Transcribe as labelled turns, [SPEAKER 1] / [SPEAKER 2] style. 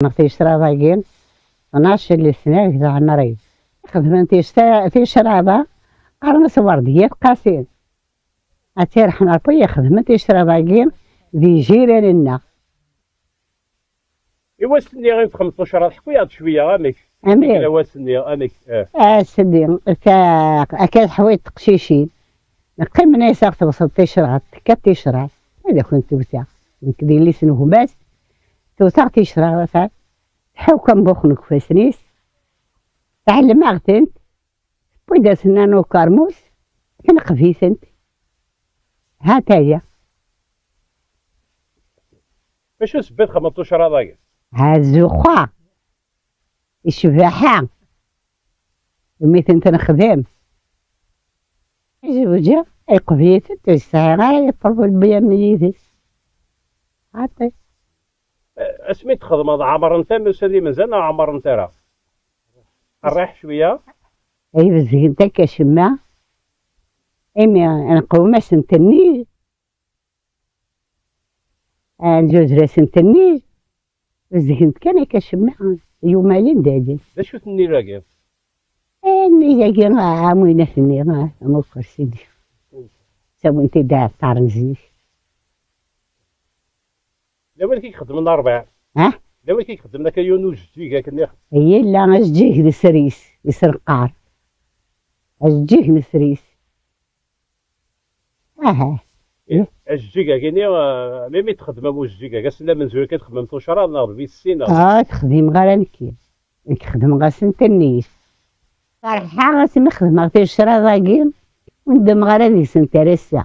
[SPEAKER 1] نغتي شراباكين 12 سنة كذا عمري خدمت في شرابة قرن ورديات قاسين أتي رحنا ربي خدمت شراباكين ذي جيراننا.
[SPEAKER 2] إوا سني غير 15 حكويا شوية أميك إوا سني أميك
[SPEAKER 1] سني أكاد حويت قشيشين نقيم ناس أكتب 16 كات تشرع هذا كنت توسع نكدي لي سنو باس توسع تشرع وفات حوكم بوخنك فاسنيس تعلم أغتنت وإذا سنانو كارموس كنقفيسنت هاتايا
[SPEAKER 2] باش سبيت 15 هذاك
[SPEAKER 1] هازوخا الشباحة يوميت انت نخدم زوجة قفيت تسعى يطلبوا البيا من يدس عطي
[SPEAKER 2] اسمي تخدم هذا عمر نتا مسالي مازال عمر نتا راه نريح شويه
[SPEAKER 1] اي بزين تاك شما امي انا قومه سنتني الجوز راس نتني بزين كان كشما يومين دادي
[SPEAKER 2] باش تني راكي
[SPEAKER 1] اني راكي عاموينه فيني ما مفكر سيدي سوي انت داع طارنزيش
[SPEAKER 2] دابا كيخدم الاربع
[SPEAKER 1] ها
[SPEAKER 2] دابا كيخدم لك يونس جيكا كنا
[SPEAKER 1] هي لا اسجيه لسريس يسرقار اسجيه لسريس اها
[SPEAKER 2] الجيكا كاينه ميمي تخدم ابو الجيكا كاس لا من زوين كتخدم توشرا ناض في السينا
[SPEAKER 1] تخدم غير نخدم غير سنتنيس صراحه غاسي نخدم في الشرا ضاقين وندم غير هذيك سنترسا